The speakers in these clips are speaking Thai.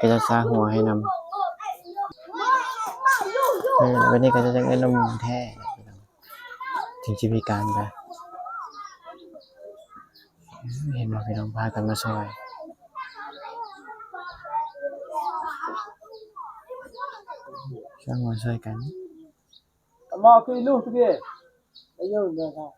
ก็จะซาหัวให้นำวันนี้ก็จะเงินนมแท้ถึงชีวิตการไปเห็นว่าพี่น้องพากันมาซอยช่างมาช่วยกันมาคุยลูกพี่ไอ้ยุ่งเลยครับ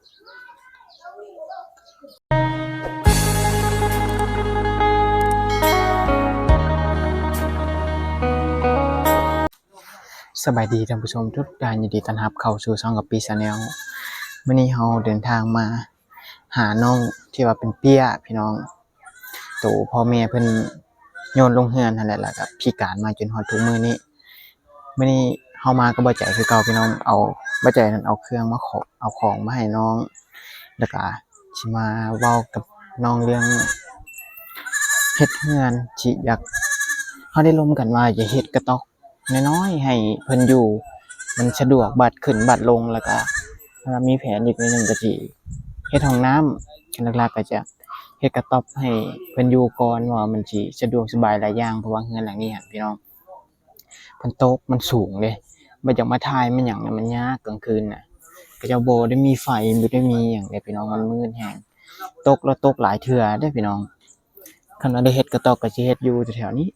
สบายดีท่านผู้ชมทุกท่านยินดีต้อนรับเข้าสู่ช่องกับปีชาแนลวันนี้เราเดินทางมาหาน้องที่ว่าเป็นเปี้ยพี่น้องโตพ่อแม่เพิ่นโยนลงเฮือนนั่นแหละล่ะครับพิการมาจนฮอดทุกมื้อนี้เฮามาก็บ่ใจคือเก่าพี่น้องเอาบ่ใจนั้นเอาเครื่องมาขอเอาของมาให้น้องแล้วก็สิมาเว้ากับน้องเรื่องเฮ็ดเฮือนสิอยากเฮาได้ร่วมกันว่าจะเฮ็ดกระต๊อกน้อยๆให้เพิ่นอยู่มันสะดวกบัดขึ้นบัดลงแล้วก็มีแผนอีกนิดนึงก็สิเฮ็ดห้องน้ำหลักๆก็จะเฮ็ดกระต๊อบให้เพิ่นอยู่ก่อนว่ามันสิสะดวกสบายหลายอย่างเพราะว่าเฮือนหลังนี้หั่นพี่น้องเพิ่นโต๊ะมันสูงเด้บ่อยากมาถ่ายมันหยังน่ะมันยากกลางคืนน่ะก็จะบ่ได้มีไฟบ่ได้มีหยังเด้พี่น้องมันมืดแฮงตกแล้วตกหลายเทื่อเด้พี่น้องคันว่าได้เฮ็ดกระต๊อบก็สิเฮ็ดอยู่แถวๆนี้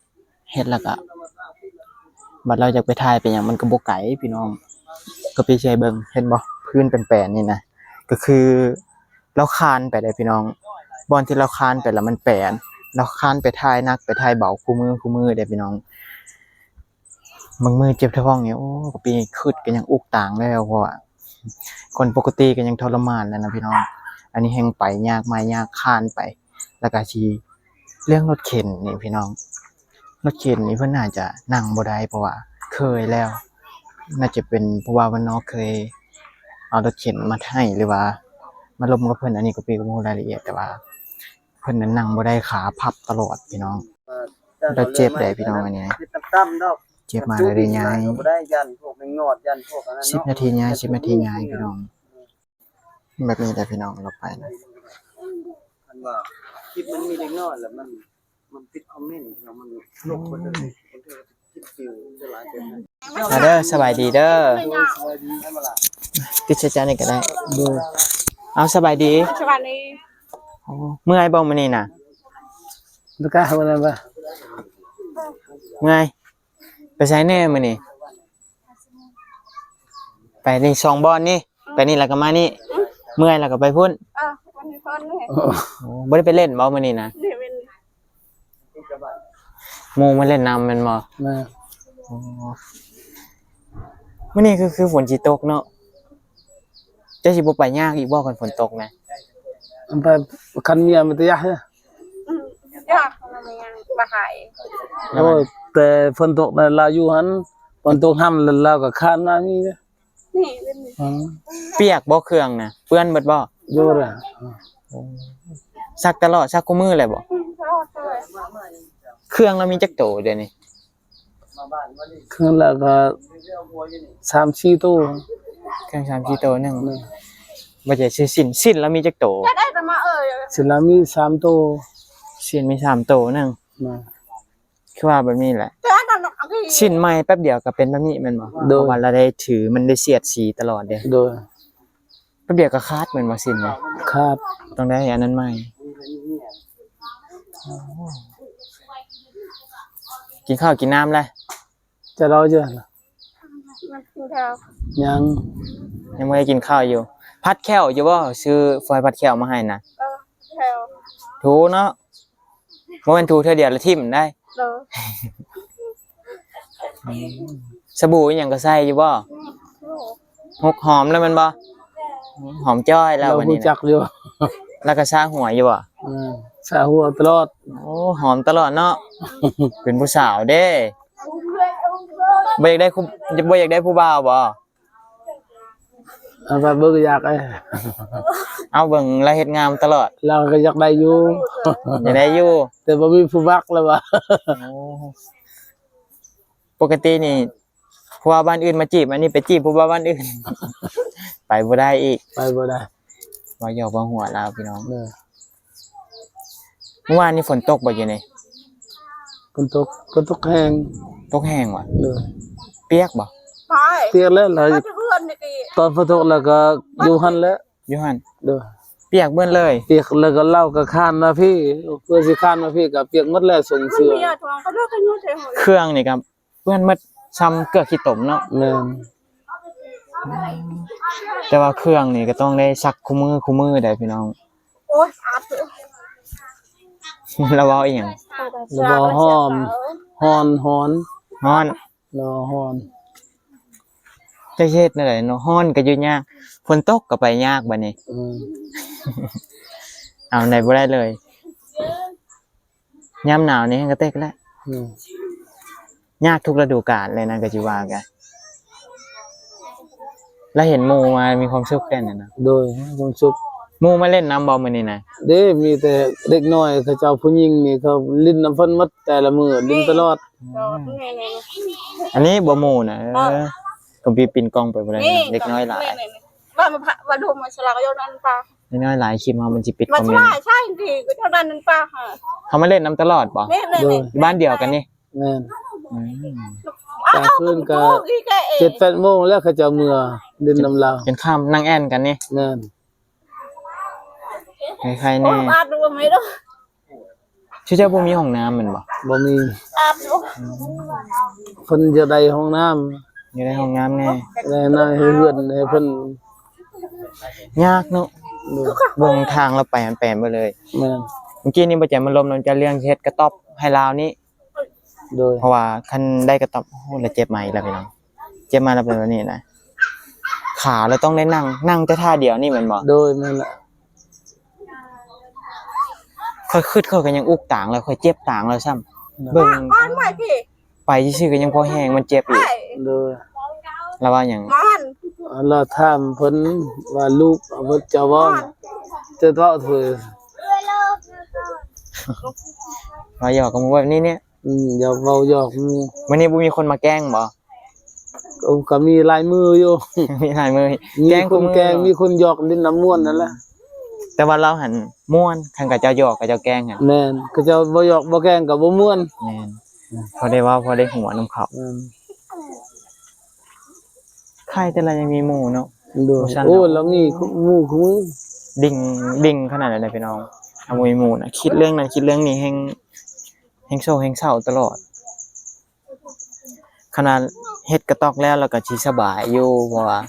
เฮ็ดแล้วก็บัดเราจะไปถ่ายเป็นหยังมันก็บ่ไกลพี่น้องก็ไปแชร์เบิ่งเห็นบ่พื้นเป็นแปลนนี่นะก็คือเราคานไปได้พี่น้องบอนที่เราคานไปแล้วมันแปลนเราคานไปถ่ายนักไปถ่ายเบาคู่มือได้พี่น้องบางมือเจ็บท้องเนี่ยโอ้ก็ปีขึ้นก็ยังอุกต่างแล้วเพราะว่าคนปกติก็ยังทรมานแล้วนะพี่น้องอันนี้แฮงไปยากมายากคานไปแล้วก็สิเรื่องรถเข็นนี่พี่น้องรถเข็นนี่เพิ่นน่าจะนั่งบ่ได้เพราะว่าเคยแล้วน่าจะเป็นเพราะว่าวันน้องเคยเอารถเข็นมาให้หรือว่ามาลมกับเพิ่นอันนี้ก็ปีก็บ่รู้รายละเอียดแต่ว่าเพิ่นนั้นนั่งบ่ได้ขาพับตลอดพี่น้องแล้วเจ็บได้พี่น้องอันนี้ตั้มๆดอกเจ็บมาเลยย้ายบ่ได้ยันพวกแมงงอดยันพวกอันนั้น10นาทีย้าย10นาทีย้ายพี่น้องแบบนี้แหละพี่น้องเราไปนะคันว่าคลิปมันมีเด็กน้อยแล้วมันติดคอมเมนต์แล้วมันลบบ่ได้มันก็คิดฟิวจะหลายเป็นมาเด้อสบายดีเด้อสวัสดีให้มาล่ะติดใช้จานนี่ก็ได้ดูเอาสบายดีสวัสดีเมื่อยบ่มื้อนี้น่ะดูกะว่านั่นบ่เมื่อยไปไสแน่มื้อนี้ไปนี่2บ่อนนี่ไปนี่แล้วก็มานี่เมื่อยแล้วก็ไปพุ่นวันนี้พ่อนี่โอ้บ่ได้ไปเล่นบ่มื้อนี้นะเดี๋ยวเป็นหมู่มาเล่นน้ำแม่นบ่มาอ๋อมื้อนี้คือฝนสิตกเนาะจะสิบ่ไปยากอีกบ่คันฝนตกนะอันไปคันเมียมันตะยะฮะยากมันยังมาหายโอ้แต่ฝนตกน่ะลาอยู่หันฝนตกห้ำแล้วเราก็คานมามีนะนี่เป็นเปียกบ่เครื่องน่ะเปื้อนเบิดบ่อยู่ล่ะซักตลอดซักคู่มือเลยบ่เครื่องเรามีจักโตเดี๋ยวนี้เครื่องแล้วก็3-4ตู้เครื่อง3-4โตนึงบ่ใช่ซื้อสิ้นแล้วมีจักโตจะได้แต่มาสิลามี3ตู้สิ้นมี3โตนึงคือว่าแบบนี้แหละสิ้นใหม่แป๊บเดียวก็เป็นแบบนี้แม่นบ่เพราะว่าเราได้ถือมันได้เสียดสีตลอดเด้โดยแป๊บเดียวก็ขาดแม่นบ่สิ้นนี่ครับต้องได้อันนั้นใหม่กินข้าวกินน้ำแล้วจะรอเยอะล่ะยังไม่ได้กินข้าวอยู่พัดแค้วอยู่บ่ซื้อฟอยพัดแค้วมาให้น่ะถูเนาะบ่แม่นถูเทื่อเดียวแล้วทิ่มได้สบู่อีหยังก็ใส่อยู่บ่หกหอมแล้วมันบ่หอมจ้อยแล้ววันนี้จักอยู่แล้วก็ซาหัวอยู่บ่ซาหัวตลอดโอ้หอมตลอดเนาะเป็นผู้สาวเด้บ่อยากได้ผู้บ่าวบ่เอาไปเบิ่งอยากเอาเบิ่งแล้วเฮ็ดงามตลอดเราก็อยากได้อยู่อยากได้อยู่แต่บ่มีผู้มักแล้วว่ะปกตินี่ผู้ว่าบ้านอื่นมาจีบอันนี้ไปจีบผู้ว่าบ้านอื่นไปบ่ได้อีกไปบ่ได้ว่าหยอกว่าหัวแล้วพี่น้องเมื่อวานนี้ฝนตกบ่อยู่นี่ ฝนตกแห้ง ตกแห้งว่ะ เลย เปียกบ่ ไป เปียกแล้วเรา ก็จะเพื่อนนี่ดี ตอนฝนตกแล้วก็อยู่หั่นแล้ว อยู่หั่น เด้อ เปียกเบิ่นเลย เปียกแล้วก็เล่าก็ข้านมาพี่เพื่อสิข้านมาพี่ก็เปียกหมดแล้วส่ง มัน เสื้อ มีอะทองก็เลิกกันอยู่เฉย เครื่องนี่ครับเพื่อนมัดซ้ำเกลือขี้ตมเนาะ แม่น แต่ว่าเครื่องนี่ก็ต้องได้ซักคู่มือได้พี่น้อง โอ๊ยอาบเถอะ แล้วเว้าอีหยัง แล้วบ่หอมฮอน ฮ้อน รอฮอน จะเฮ็ดแนวใดเนาะฮ้อนก็อยู่ยากฝนตกก็ไปยากบัดนี้ เอาไหนบ่ได้เลยยามหนาวนี่ก็เต็กแล้ว อืม ยากทุกฤดูกาลเลยนะก็สิว่ากันแล้วเห็นหมู่มามีความสุขแค่นั้นนะ โดยความสุข หมู่มาเล่นน้ำบ่มื้อนี้นะ เด้มีแต่เด็กน้อยเขาเจ้าผู้หญิงนี่เขาลิ้นน้ำเพิ่นหมดแต่ละมื้อลิ้นตลอด อันนี้บ่หมู่นะก็มีปินกล้องไปบ่ได้นะเด็กน้อยหลาย ว่ามาดูมาฉลากยอดนันปลา เด็กน้อยหลายคลิปเฮามันสิปิดค มา อม ฉ เมน ลา ต์ ใช่ดิก็เท่านั้นนันปลาค่ะ เขามาเล่นน้ำตลอดบ่ นี่ โดย บ้านเดียวกันนี่ แม่น อืม กลางคืนก็ 7-8 โมงแล้วเขาเจ้าเมื่อลิ้นน้ำลาว จนค่ำนั่งแอ่นกันนี่ แม่น ใครๆ โอ้ แน่ อาบดูไหมดู ชื่อเจ้าบ่มีห้องน้ำแม่นบ่ บ่มี อาบดู เพิ่นจะได้ห้องน้ำ อยู่ในห้องน้ำแน่ ได้นาให้เฮือนให้เพิ่น ยากเนาะ ดู เบิ่งทางเราไปมันแปลนไปเลย แม่น เมื่อกี้นี่บ่แจ่มมันลมมันจะเรื่องเฮ็ดกระต๊อบให้ลาวนี้ โดย เพราะว่าคันได้กระต๊อบโอ้แล้วเจ็บใหม่แล้วพี่น้องเจ็บมาแล้วเป็นแบบนี้นะขาเราต้องได้นั่งแต่ท่าเดียวนี่แม่นบ่ โดยแม่นละ ค่อยขึ้นเขาก็ยังอุกต่างแล้วค่อยเจ็บต่างแล้วซ้ำเบิ่ง ก้อนใหม่พี่ ไปซื่อๆก็ยังพอแห้งมันเจ็บอีก ไอ้ โดย แล้วว่าหยัง มัน เราถามเพิ่นว่าลูกเพิ่นจะเว้าจะเว้าถือ ว่าหยอกกันแบบนี้เนี่ย อย่าเว้าหยอกหมู่ วันนี้บ่มีคนมาแกล้งบ่ ก็มีลายมืออยู่ มีหลายมือ มี แกล้ง คนแกล้งมีคนหยอกลิ้นน้ำม่วนนั่นแหละ แต่ว่าเราหันม่วนคันกับเจ้าหยอกกับเจ้าแกล้งหัน แม่นก็จะบ่หยอกบ่แกล้งก็บ่ม่วน แม่นพอได้เว่าพอได้หัวน้ำเขา ใครแต่ละยังมีหมู่เนาะ ดู โอ้ฉัน โอ้แล้วมีหมู่คู่มือ ดิ่งขนาดนั้นเลยพี่น้องเอามวยหมู่นะคิดเรื่องนั้นคิดเรื่องนี้แฮงโซแฮงเศร้าตลอด ขนาดเฮ็ดกระตอกแล้วก็สิสบายอยู่เพราะว่า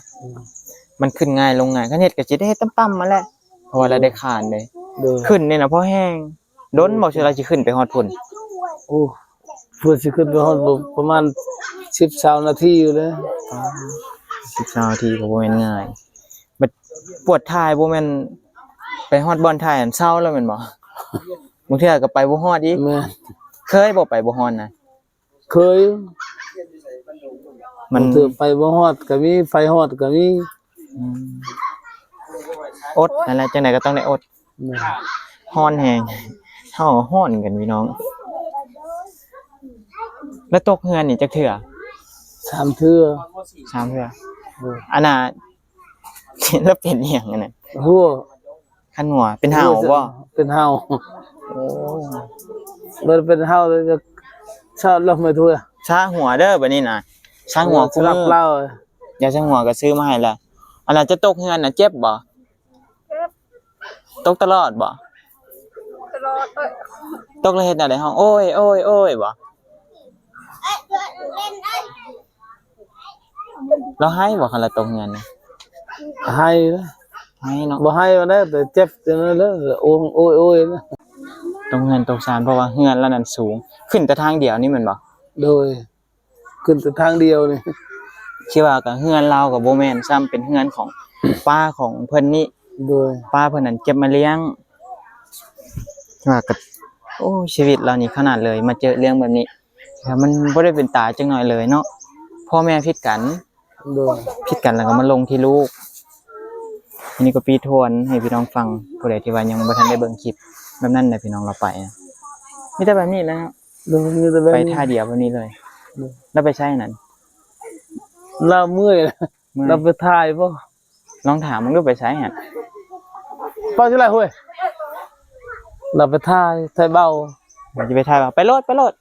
มันขึ้นง่ายลงง่ายคันเฮ็ดก็สิได้เฮ็ดตั้มๆมาแหละเพราะว่าเราได้ขานเลย ดู ขึ้นนี่นะเพราะแห้งด้นบอกสิเราสิขึ้นไปฮอดพุ่น โอ้เพิ่นสิขึ้นไปฮอดบ่ประมาณ10-20นาทีอยู่เลย 10 นาทีก็บ่แม่นง่ายบัดปวดท้ายบ่แม่นไปฮอดบ่อนท้ายอันเช้าแล้วแม่นบ่บางเทื่อก็ไปบ่ฮอดอีก แม่น เคยบ่ไปบ่ฮอดนะ เคย มัน ถือไปบ่ฮอดก็มีไฟฮอดก็มี อืมอดนั่นแหละจังได๋ก็ต้องได้อด แม่น ฮ้อนแฮงเฮาก็ฮ้อนกันพี่น้อง แล้วตกเฮือนนี่จักเทื่อ 3เทื่อ 3เทื่ออันน่ะ แล้วเป็นอีหยังอันนั้น หัว คันหัวเป็นห่าวบ่ เป็นห่าว โอ้ มันเป็นห่าวแล้วจะชอบลงมาทั่ว ชาหัวเด้อบัดนี้น่ะชาหัว สลับ มื้อ เล่า อย่าชาหัวก็ซื้อมาให้แล้วอันน่ะจะตกเฮือนน่ะเจ็บบ่ตกตลอดบ่ ตลอด ตกแล้วเฮ็ดแนวใดฮ้องโอ้ยโอ้ยโอ้ยบ่เราให้บ่คันละตกเฮือนน่ะ ให้นะ ให้เนาะ บ่ให้ว่าได้แต่เจ็บจังนั้นแล้วโอ้โอ้ยโอ้ยนะ ตกเฮือนตกศาลเพราะว่าเฮือนแล้วนั้นสูง ขึ้นแต่ทางเดียวนี่แม่นบ่ โดยขึ้นแต่ทางเดียวนี่ คิดว่าก็เฮือนเราก็บ่แม่นซ้ำเป็นเฮือนของ ป้าของเพิ่นนี่ โดย ป้าเพิ่นนั้นเก็บมาเลี้ยงว่าก็โอ้ชีวิตเรานี่ขนาดเลยมาเจอเรื่องแบบนี้แต่มันบ่ได้เป็นตาจังหน่อยเลยเนาะพ่อแม่ผิดกัน โดย ผิดกันแล้วก็มาลงที่ลูกทีนี้ก็ปีทวนให้พี่น้องฟังผู้ใดที่ว่ายังบ่ทันได้เบิ่งคลิปแบบนั้นน่ะพี่น้องเราไปนะมีแต่แบบนี้แหล้ว โดยมีแต่แบบ ไป นี้ ท่าเดียวแบบนี้เลย แล้วไปใช้นั่น เราเมื่อยนะ เมื่อย เราไปถ่ายบ่ ลองถามมันก็ไปใช้หั่น เป้าจังได๋เฮ้ยเราไปถ่ายเบา ว่าจะไปถ่ายว่าไปโลด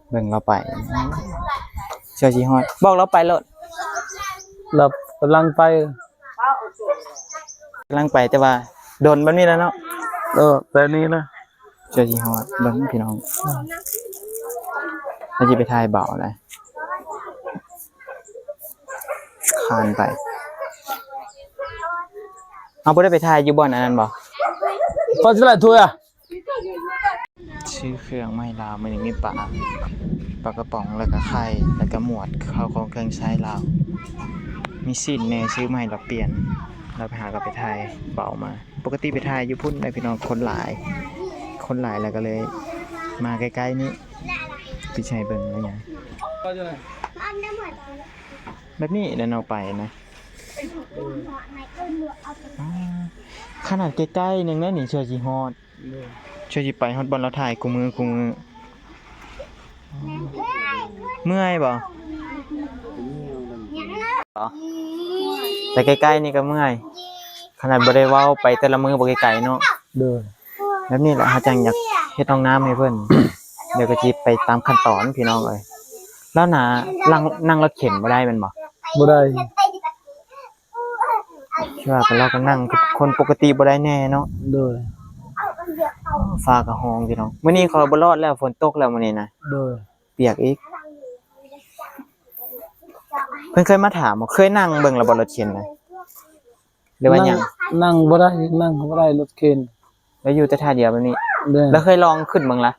เบิ่งเราไปเชื่อสิฮอดบอกเราไปโลด เรากำลังไป กำลังไปแต่ว่าโดนแบบนี้แล้วเนาะ แต่นี้นะ เชื่อสิฮอดเบิ่งพี่น้องเราจะไปถ่ายเบาเลยคานไปเอาบ่ได้ไปถ่ายอยู่บ่อนอันนั้นบ่ พอสิได้ถ้วยอ่ะ ชื่อเครื่องไม่ลาวมันยังมีปลากระป๋องแล้วก็ไข่แล้วก็หมวดข้าวของเครื่องใช้ลาวมีสิ้นแน่ซื้อมาให้เราเปลี่ยนเราไปหากับไปถ่ายเบามาปกติไปถ่ายอยู่พุ่นได้พี่น้องคนหลายแล้วก็เลยมาใกล้ๆนี้พี่ชัยเบิ่งแล้วยังแบบนี้เดินเอาไปนะขนาดใกล้ๆนึงนะนี่เชื่อสิฮอดเชื่อสิไปฮอดบอลเราถ่ายกูมือเมื่อยบ่แต่ใกล้ๆนี่ก็เมื่อยขนาดบ่ได้เว้าไปแต่ละมือบ่ไกลๆเนาะ เด้อ แบบนี้แหละเฮาจังอยากเฮ็ดห้องน้ำให้เพิ่น เดี๋ยวก็สิไปตามขั้นตอนพี่น้องเอ้ยแล้วน่ะนั่งรถเข็นบ่ได้แม่นบ่ บ่ได้ คิดว่าก็เราก็นั่งคนปกติบ่ได้แน่เนาะ เด้อ ฟ้าก็ฮ้องพี่น้องมื้อนี้ขอยบ่รอดแล้วฝนตกแล้วมื้อนี้นะ เด้อ เปียกอีกเพิ่นเคยมาถามบ่เคยนั่งเบิ่งแล้วบ่รถเข็นนะหรือว่าหยัง นั่งบ่ได้รถเข็น แล้วอยู่แต่ท่าเดียวแบบนี้ เด้อ แล้วเคยลองขึ้นบ้างละ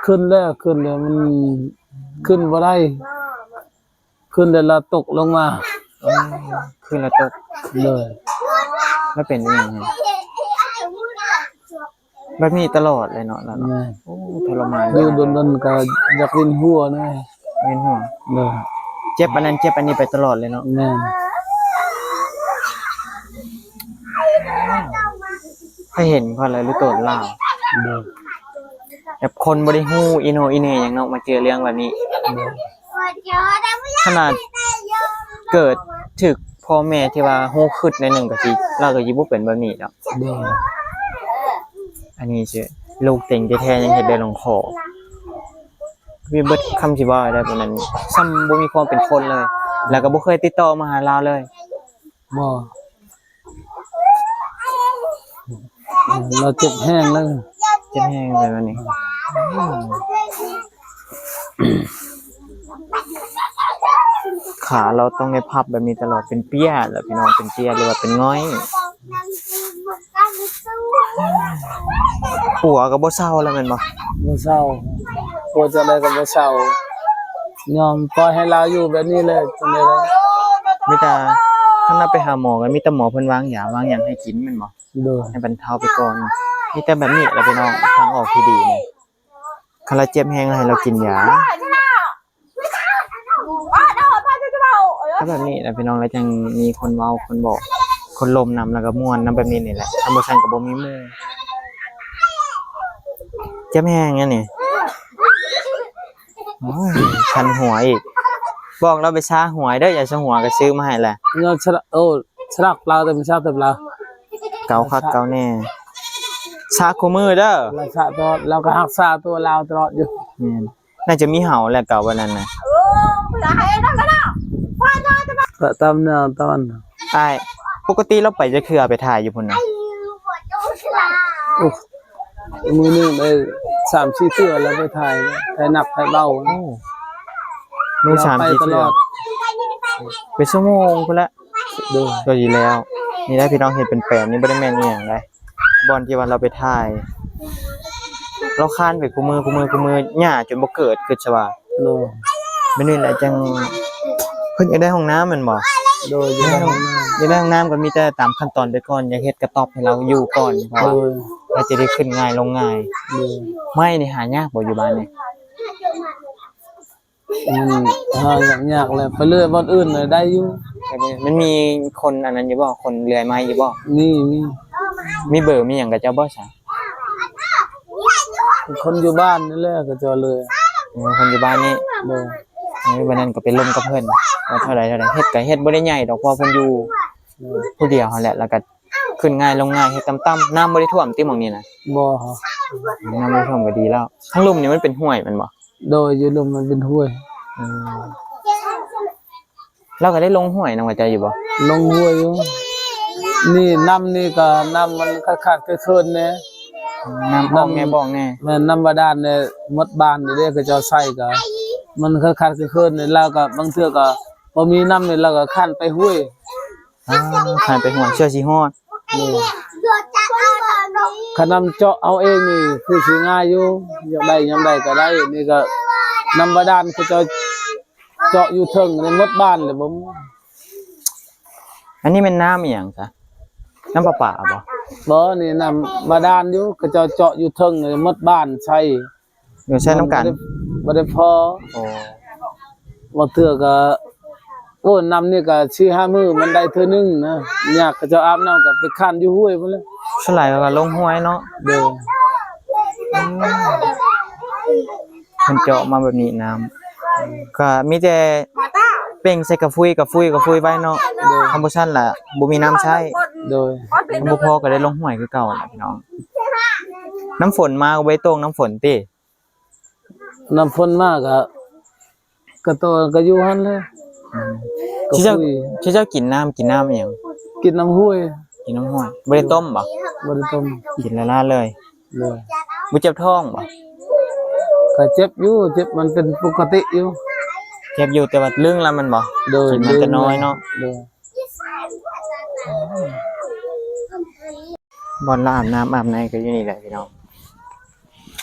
ขึ้นแล้วมันขึ้นบ่ได้ขึ้นแล้วเราตกลงมา ขึ้นแล้วตก เด้อ แล้วเป็นยังไงแบบนี้ตลอดเลยเนาะแล้วเนาะ แม่ โอ้ทรมาน อยู่ดนๆก็อยากวินหัวนะ เวียนหัว เด้อ เจ็บอันนั้นเจ็บอันนี้ไปตลอดเลยเนาะ แม่น เคยเห็นเขาเลยรู้ตัวล่าว เด้อ แบบคนบ่ได้ฮู้อีโนอีเหน่หยังเนาะมาเจอเรื่องแบบนี้ เด้อ ขนาดเกิดถึกพ่อแม่ที่ว่าฮู้ขึ้นในหนึ่งก็สิเราก็สิบ่เป็นแบบนี้ดอก เด้อ อันนี้สิลูกเต็งแท้ๆยังเฮ็ดได้ลงคอมีเบิดคำสิว่าได้ปานนั้นซ้ำบ่มีความเป็นคนเลย แล้วก็บ่เคยติดต่อมาหาเราเลย บ่เราเจ็บแห้งแล้ว เจ็บแฮงไปแบบนี้ขาเราต้องได้พับแบบนี้ตลอดเป็นเปี้ยแหละพี่น้องเป็นเปี้ยหรือว่าเป็นง้อยหัวก็บ่เซาแล้วแม่นบ่ บ่เศร้ากลัวจะได้ก็บ่เศร้ายอมปล่อยให้เราอยู่แบบนี้เลยจังได๋ล่ะ มีแต่คันเราไปหาหมอก็มีแต่หมอเพิ่นวางยาวางหยังให้กินแม่นบ่ เด้อ ให้บรรเทาไปก่อนมีแต่แบบนี้แหละพี่น้องทางออกที่ดีนี่คันเราเจ็บแฮงแล้วให้เรากินยาก็แบบนี้แหละพี่น้องแล้วจังมีคนเว้าคนบอกคนลมนำแล้วก็ม่วนนำแบบนี้นี่แหละทำบ่ซั่นก็บ่มีมือเจ็บแฮงอันนี้โอ้ยคันหัวอีกบอกเราไปซาหัวเด้ออย่าซาหัวก็ซื้อมาให้แหละ ยอดฉลักเราแต่ไม่ทราบแต่เรา เกาคักเกาแน่ซาคู่มือเด้อ รักษาตัวเราก็รักษาตัวเราตลอดอยู่ แม่นน่าจะมีเห่าแหละเก่าวันนั้นน่ะ ก็ตามแนวตอน อ้ายปกติเราไปจะคือไปถ่ายอยู่พุ่นน่ะ โอ้มือหนึงได้3-4เทื่อแล้วไปถ่ายหนักถ่ายเบา โอ้มือ3 ไป 4 ต เทื่ ล อ อด ไปชั่วโมงพุ่นละ เด้อ ก็ดีแล้ว นี่ได้พี่น้องเห็นเป็นแปลนนี่บ่ได้แม่นอีหยังเลยบอนที่ว่าเราไปถ่าย เราคานไปคู่มือหญ้าจนบ่เกิดคือซะว่า โดย มื้อนี้แหละจังเพิ่นอยากได้ห้องน้ำแม่นบ่ โดยอยู่ในห้องน้ อยากได้ห้องน้ำก็มีแต่ตามขั้นตอนไปก่อนอย่าเฮ็ดกระต๊อบให้เราอยู่ก่อนเพ ำ ราะ โด ว่าย เราจะได้ขึ้นง่ายลงง่าย โดย ไม่นี่หายากบ่อยู่บ้านนี่ หายากเลยไปเรื่อยบ่อนอื่นเลยได้อยู่ มันมีคนอันนั้นอยู่บ่คนเลื่อยไม้อยู่บ่ มี มีเบอร์มีหยังกับเจ้าบ่ซะ คนอยู่บ้านนี่แหละก็เจอเลย คนอยู่บ้านนี่ โดย วันนั้นก็ไปร่วมกับเพิ่นว่าเท่าใดเฮ็ดก็เฮ็ดบ่ได้ใหญ่ดอกเพราะเพิ่นอยู่ผู้เดียวหั่นแหละแล้วก็ ขึ้นง่ายลงง่ายเฮ็ดต่ำๆน้ำบ่ได้ท่วมติหม่องนี้นะ บ่ น้ำบ่ได้ท่วมก็ดีแล้วทั้งลุ่มนี่มันเป็นห้วยแม่นบ่ โดยอยู่ลมมันเป็นห้วย อืมเราก็ได้ลงห้วยนำว่าใจอยู่บ่ ลงห้วยอยู่นี่น้ำนี่ก็น้ำมันขาดๆเคินๆแน่ น้ำบ้องแน่บ้องแน่ แม่นน้ำบาดาลเนี่ยหมดบ้านนี่เด้ก็เจ้าใส่ก็มันขาดๆเคินๆนี่แล้วก็บางเทื่อก็บ่มีน้ำนี่เราก็คั่นไปห้วย ผ่านไปห้วยเชื่อสิฮอด นี่ขนำเจาะเอาเองนี่คือสิง่ายอยู่อยากได้ยามใดก็ได้นี่ก็น้ำบาดาลเขาเจ้าเจาะอยู่เทิงในหมดบ้านเลยบ่ อันนี้เป็นน้ำอีหยังซะน้ำประปาบ่ บ่นี่น้ำบาดาลอยู่เขาเจ้าเจาะอยู่เทิงในหมดบ้านใช้ อยู่ใช้น้ำกัน บ่ได้พอ โอ้ บ่เทื่อก็โอ้น้ำนี่ก็ 4-5 มื้อมันได้เทื่อนึงนะยากเขาเจ้าอาบน้ำก็ไปคั่นอยู่ห้วยพุ่นแหละ สลายก็ลงห้วยเนาะ เด้อ เพิ่นเจาะมาแบบนี้น้ำก็มีแต่เป่งใส่กระฟุยไว้เนาะคำบ่ซั่นล่ะบ่มีน้ำใช้ โดย คำบ่พอก็ได้ลงห้วยคือเก่าล่ะพี่น้องน้ำฝนมาก็ไว้ตรงน้ำฝนติ น้ำฝนมากก็โตก็อยู่หั่นเลยก็ ที่เจ้า คุย ที่เจ้ากินน้ำอีหยัง กินน้ำห้วย กินน้ำห้วยบ่ได้ต้มบ่ บ่ได้ต้ม กินละลาเลย เลย บ่เจ็บท้องบ่ ก็เจ็บอยู่เจ็บมันเป็นปกติอยู่ เจ็บอยู่แต่ว่าลึงแล้วมันบ่ โดย กินมันก็น้อยเนาะ โดย บอลเราอาบน้ำอาบในก็อยู่นี่แหละพี่น้อง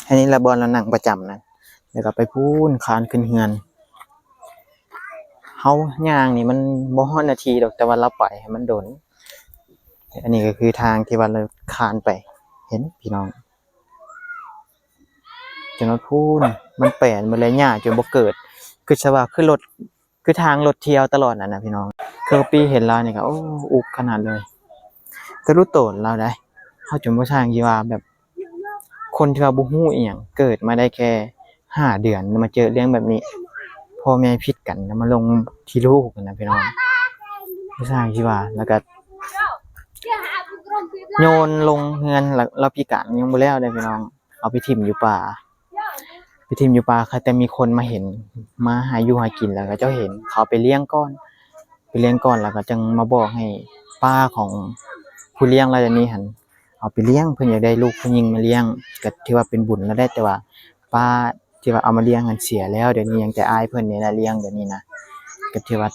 อันนี้ละบอลเรานั่งประจำนะเดี๋ยวก็ไปพูนคานขึ้นเฮือนเฮาย่างนี่มันบ่ฮอดนาทีดอกแต่ว่าเราไปให้มันโดนอันนี้ก็คือทางที่ว่าเราคานไป เห็นพี่น้องจนว่าพูนมันแปลนมันเลยหญ้าจนบ่เกิดคือสว่าคือรถคือทางรถเที่ยวตลอดนั่นน่ะพี่น้องคือปีเห็นเรานี่ก็โอ้อุกขนาดเลยแต่รู้โตนเราได้เฮาจนบ่ทางที่ว่าแบบ คนที่ว่าบ่ฮู้อีหยังเกิดมาได้แค่5 เดือนมาเจอเรื่องแบบนี้พ่อแม่ผิดกันแล้วมาลงที่ลูกกันนะพี่น้องบ่ทางที่ว่าแล้วก็โยนลงเฮือนแล้วพิการยังบ่แล้วได้พี่น้องเอาไปทิ่มอยู่ป่าค่ะแต่มีคนมาเห็นมาหาอยู่หากินแล้วก็เจ้าเห็นเขาไปเลี้ยงก่อนแล้วก็จึงมาบอกให้ป้าของผู้เลี้ยงรายนี้หั่นเอาไปเลี้ยงเพิ่นอยากได้ลูกผู้หญิงมาเลี้ยงก็ถือว่าเป็นบุญแล้วได้แต่ว่าป้าที่ว่าเอามาเลี้ยงกันเสียแล้วเดี๋ยวนี้ยังแต่อายเพิ่นนี่ล่ะเลี้ยงเดี๋ยวนี้นะก็ถือว่า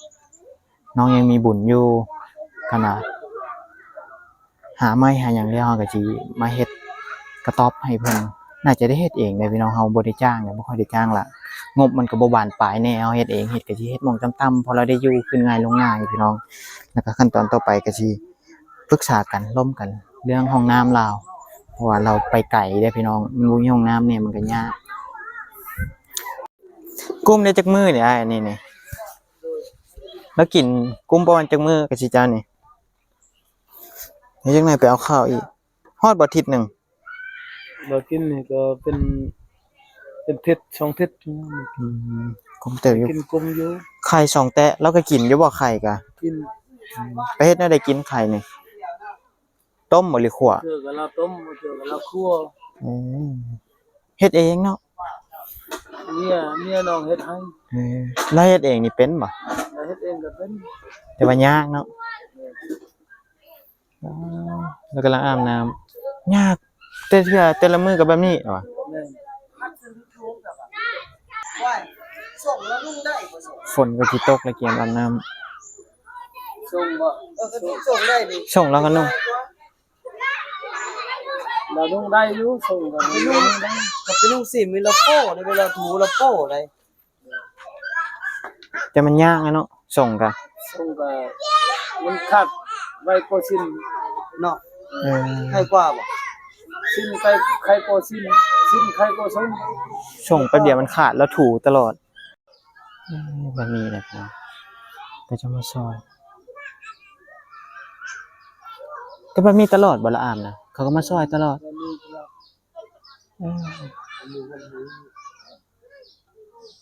น้องยังมีบุญอยู่ขนาดหาไม้หาหยังแล้วเฮาก็สิมาเฮ็ดกระต๊อบให้เพิ่นน่าจะได้เฮ็ดเองได้พี่น้องเฮาบ่ได้จ้างบ่ค่อยได้จ้างล่ะงบมันก็บ่บานปลายแน่เฮาเฮ็ดเองเฮ็ดก็สิเฮ็ดหม่องต่ำๆพอเราได้อยู่ขึ้นง่ายลงง่ายพี่น้องแล้วก็ขั้นตอนต่อไปก็สิปรึกษากันร่วมกันเรื่องห้องน้ำลาวเพราะว่าเราไปไกลเด้พี่น้องมันบ่มีห้องน้ำเนี่ยมันก็ยากกุ้มได้จักมื้อนี่อ้ายอันนี้นี่แล้วกินกุ้มประมาณจักมื้อก็สิเจ้านี่เดี๋ยวจังได๋ไปเอาข้าวอีกฮอดบ่อาทิตย์หนึง บ่กินนี่ก็เป็นเท็ด2เท็ด กุ้มเติบอยู่ กินกลมอยู่ ไข่2แตะแล้วก็กินอยู่บ่ไข่กะ กิน ไปเฮ็ดแนวใดกินไข่นี่ต้มบ่หรือคั่ว เทื่อก็เราต้มเทื่อก็เราคั่ว อืมเฮ็ดเองเนาะ เมียน้องเฮ็ดให้ แล้วเฮ็ดเองนี่เป็นบ่ แล้วเฮ็ดเองก็เป็น แต่ว่ายากเนาะแล้วกำลังอาบน้ำยากแต่เทื่อแต่ละมื้อก็แบบนี้ว่ะ แม่น ส่งแล้วนุ่งได้บ่ส่ง ฝนก็สิตกแล้วเกียมอาบน้ำ ส่งบ่ก็ส่งได้ดิ ส่งแล้วก็นุ่ง เราต้องได้อยู่ส่งก็ไปนุ่งได้ ก็ไปนุ่งสิมีละโป้ในเวลาถูละโป้ได้ แต่มันยากอะเนาะส่งก็ ส่งก็มันขาดไว้ก็สิ้น เนาะ เออ ให้กว่าบ่ สิ้นใครก็สิ้นใครก็ส่ง ส่งแป๊บเดียวมันขาดแล้วถูตลอดแบบนี้แหละครับก็จะมาซอยก็แบบนี้ตลอดบ่ละอามนะเขาก็มาซอยตลอดเออ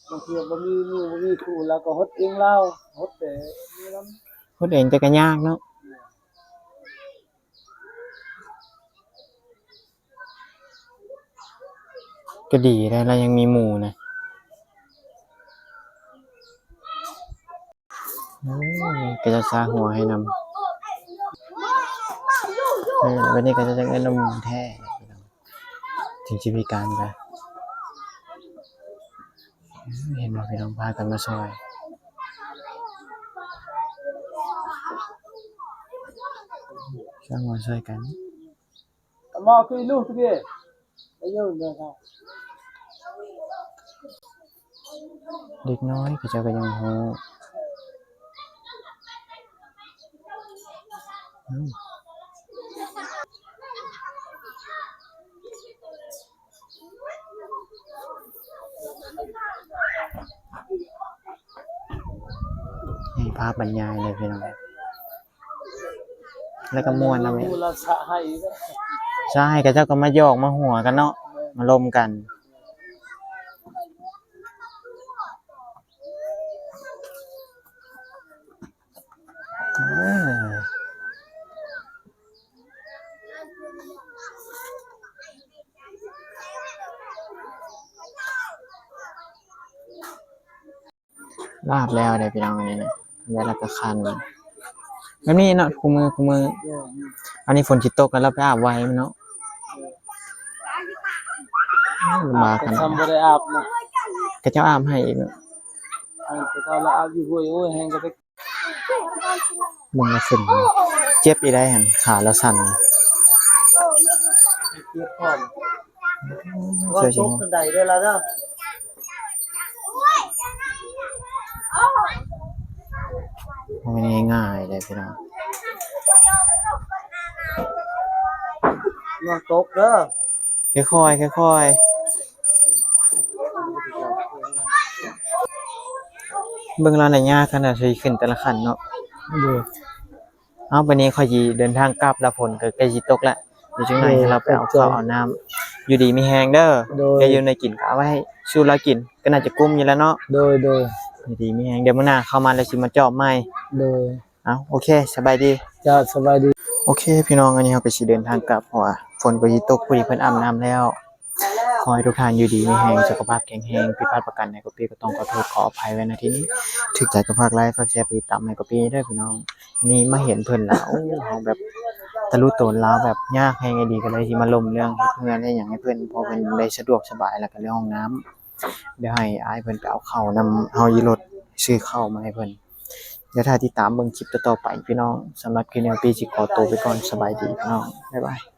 บ างทีบ่มีครูแล้วก็ฮดเองแล้วฮดแต่นี่นำ คนเองแต่ก็ยากเนาะ ก็ดีได้แล้วยังมีหมู่นะก็จะซาหัวให้นำวันนี้ก็จะเงินนมแท้ถึงชีวิตการไปเห็นว่าพี่น้องพากันมาซอยช่างมาช่วยกัน มาคุยลูกสิอายุเนี่ยครับ เด็กน้อยก็จะก็ยังโหนี่ภาพบรรยายเลยพี่น้องแล้วก็ม่วนนะแม่ มูลสะให้ก็ ใช่ก็เจ้าก็มาหยอกมาหัวกันเนาะมาลมกันลาบแล้วเดี๋ยวพี่น้องอันนี้นะเวลาก็คันแบบนี้เนาะคู่มืออันนี้ฝนจิตตกแล้วเราไปอาบไว้มันเนาะมากัน ทำบ่ได้อาบนะ ก็เจ้าอาบให้อีกเนาะ แต่ถ้าเราอาบอยู่ห้วยโอ้ยแห้งก็ไป มึงมาฝุ่นเจ็บอีได้หันขาแล้วสั่น เก็บพร้อม ว่า เชื่อจ ต ริง กกันใดได้แล้วเนาะ ไม่ได้ง่ายเลยพี่น้อง มันตกเด้อ ค่อยๆค่อยๆเบิ่งแล้วน่ะยากขนาดที่ขึ้นแต่ละขั้นเนาะ ดู เอาวันนี้ค่อยสิเดินทางกลับแล้วฝนก็ใกล้สิตกแล้วเดี๋ยวจังไหนให้เราไปเอาข้าวเอาน้ำอยู่ดีมีแฮงเด้อ โดย อย่าอยู่ในกินก็เอาไว้ให้ชูเรากินก็น่าจะกุ้มอยู่แล้วเนาะ โดย อยู่ดีมีแฮงเดี๋ยวมื้อหน้าเข้ามาแล้วสิมาเจาะใหม่ โดย เอาโอเคสบายดี จะสบายดี โอเคพี่น้องอันนี้เราก็สิเดินทางกลับเพราะว่าฝนก็สิตกพอดีเพิ่นอาบน้ำแล้วขอให้ทุกท่านอยู่ดีมีแรงสุขภาพแข็งแรงผิดพลาดประการใดก็พี่ก็ต้องขอโทษขออภัยไว้ณที่นี้ถึกใจก็ฝากไลค์ฝากแชร์ไปติดตามให้กับพี่ด้วยพี่น้องอันนี้มาเห็นเพิ่นแล้วเฮาแบบตะลุโตนลาวแบบยากแฮงไอ้ดีก็เลยสิมาลมเรื่องเฮ็ดเงินให้หยังให้เพิ่นเพราะเพิ่นได้สะดวกสบายแล้วก็เรื่องห้องน้ำเดี๋ยวให้อ้ายเพิ่นไปเอาข้าวนำเฮาอยู่รถซื้อข้าวมาให้เพิ่นเดี๋ยวถ้าติดตามเบิ่งคลิปต่อๆไปพี่น้องสำหรับคลิปนี้พี่สิขอตัวไปก่อนสบายดีพี่น้องบ๊ายบาย